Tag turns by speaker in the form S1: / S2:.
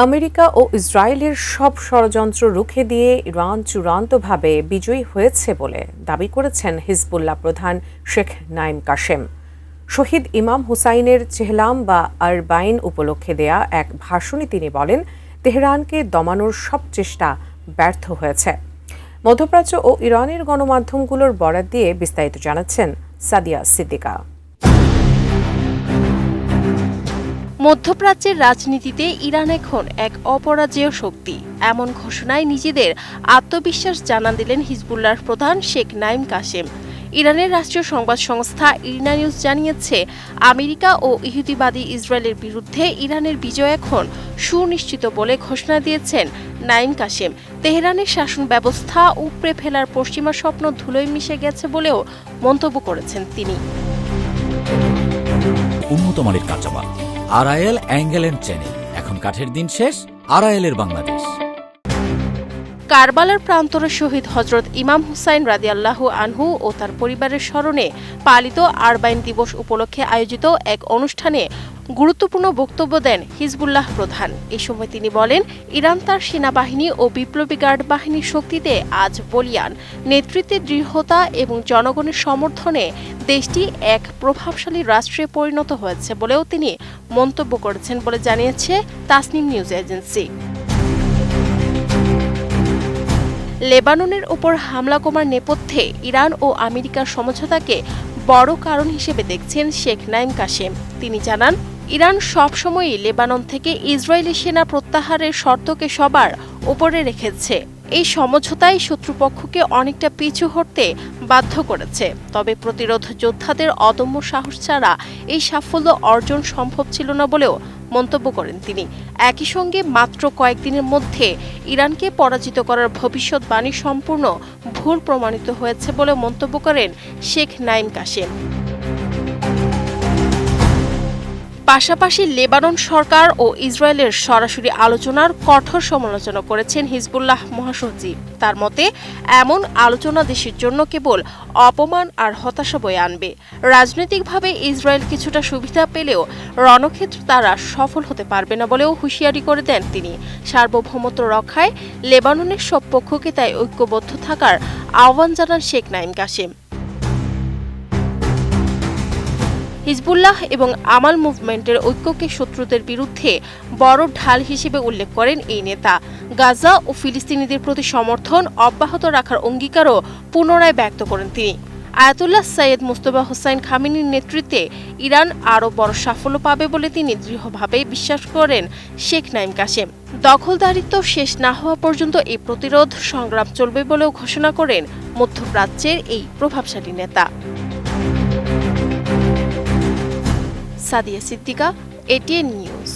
S1: America ও ইসরায়েলের সব ষড়যন্ত্র রুখে দিয়ে ইরান চূড়ান্তভাবে বিজয়ী হয়েছে বলে দাবি করেছেন হিজবুল্লাহ প্রধান শেখ নাঈম কাশেম। শহীদ ইমাম হুসাইনের চেহলাম বা আরবাইন উপলক্ষে দেয়া এক ভাষণে তিনি বলেন, তেহরানকে দমানোর সব চেষ্টা ব্যর্থ হয়েছে। মধ্যপ্রাচ্য ও ইরানের গণমাধ্যমগুলোর বরাত দিয়ে বিস্তারিত জানাচ্ছেন সাদিয়া সিদ্দিকা।
S2: মধ্যপ্রাচ্যের রাজনীতিতে ইরান এখন এক অপরাজেয় শক্তি, এমন ঘোষণায় নিজেদের আত্মবিশ্বাস জানান দিলেন হিজবুল্লাহর প্রধান শেখ নাঈম কাশেম। ইরানের রাষ্ট্রীয় সংবাদ সংস্থা ইরনা নিউজ জানিয়েছে, আমেরিকা ও ইহুদিবাদী ইসরায়েলের বিরুদ্ধে ইরানের বিজয় এখন সুনিশ্চিত বলে ঘোষণা দিয়েছেন নাঈম কাশেম। তেহরানের শাসন ব্যবস্থা উপড়ে ফেলার পশ্চিমা স্বপ্ন ধুলোয় মিশে গেছে বলেও মন্তব্য করেছেন তিনি।
S3: উন্নত মানের কাঁচামাল আরআইএল অ্যাঙ্গেল এন্ড চেনে, এখন কাঠের দিন শেষ, আরআইএলের বাংলাদেশ।
S2: কারবালার প্রান্তরে শহীদ হজরত ইমাম হুসাইন রাদিয়াল্লাহু আনহু ও তার পরিবারের স্মরণে পালিত আরবাইন দিবস উপলক্ষে আয়োজিত এক অনুষ্ঠানে গুরুত্বপূর্ণ বক্তব্য দেন হিজবুল্লাহ প্রধান। এ সময় তিনি বলেন, ইরান তার সেনাবাহিনী ও বিপ্লবী গার্ড বাহিনীর শক্তিতে আজ বলিয়ান, নেতৃত্বের দৃঢ়তা এবং জনগণের সমর্থনে দেশটি এক প্রভাবশালী রাষ্ট্রে পরিণত হয়েছে বলেও তিনি মন্তব্য করেছেন বলে জানিয়েছে তাসনিম নিউজ এজেন্সি। লেবাননের ওপর হামলা কমার নেপথ্যে ইরান ও আমেরিকার সমঝোতাকে বড় কারণ হিসেবে দেখছেন শেখ নাঈম কাশেম। তিনি জানান, ইরান সবসময়ই লেবানন থেকে ইসরায়েলি সেনা প্রত্যাহারের শর্তকে সবার ওপরে রেখেছে। এই সমঝোতাই শত্রুপক্ষকে অনেকটা পিছু হটতে বাধ্য করেছে। তবে প্রতিরোধ যোদ্ধাদের অদম্য সাহস ছাড়া এই সাফল্য অর্জন সম্ভব ছিল না বলেও মন্তব্য করেন তিনি। একই সঙ্গে মাত্র কয়েকদিনের মধ্যে ইরানকে পরাজিত করার ভবিষ্যৎবাণী সম্পূর্ণ ভুল প্রমাণিত হয়েছে বলে মন্তব্য করেন শেখ নাঈম কাশেম। পাশাপাশি লেবানন সরকার ও ইসরায়েলের সরাসরি আলোচনার কঠোর সমালোচনা করেছেন হিজবুল্লাহ মহাসচিব। তার মতে, এমন আলোচনা দেশের জন্য কেবল অপমান আর হতাশা বয়ে আনবে। রাজনৈতিকভাবে ইসরায়েল কিছুটা সুবিধা পেলেও রণক্ষেত্রে তারা সফল হতে পারবে না বলেও হুঁশিয়ারি করে দেন তিনি। সার্বভৌমত্ব রক্ষায় লেবাননের সব পক্ষকে তাই ঐক্যবদ্ধ থাকার আহ্বান জানান শেখ নাঈম কাশেম। হিজবুল্লাহ এবং আমাল মুভমেন্টের ঐক্যকে শত্রুদের বিরুদ্ধে বড় ঢাল হিসেবে উল্লেখ করেন এই নেতা। গাজা ও ফিলিস্তিনিদের প্রতি সমর্থন অব্যাহত রাখার অঙ্গীকারও পুনরায় ব্যক্ত করেন তিনি। আয়াতুল্লাহ সৈয়দ মুজতবা হোসাইন খামেনির নেতৃত্বে ইরান আরও বড় সাফল্য পাবে বলে তিনি দৃঢ়ভাবে বিশ্বাস করেন শেখ নাঈম কাশেম। দখলদারিত্ব শেষ না হওয়া পর্যন্ত এই প্রতিরোধ সংগ্রাম চলবে বলেও ঘোষণা করেন মধ্যপ্রাচ্যের এই প্রভাবশালী নেতা। Sadia Siddiqa, ATN news.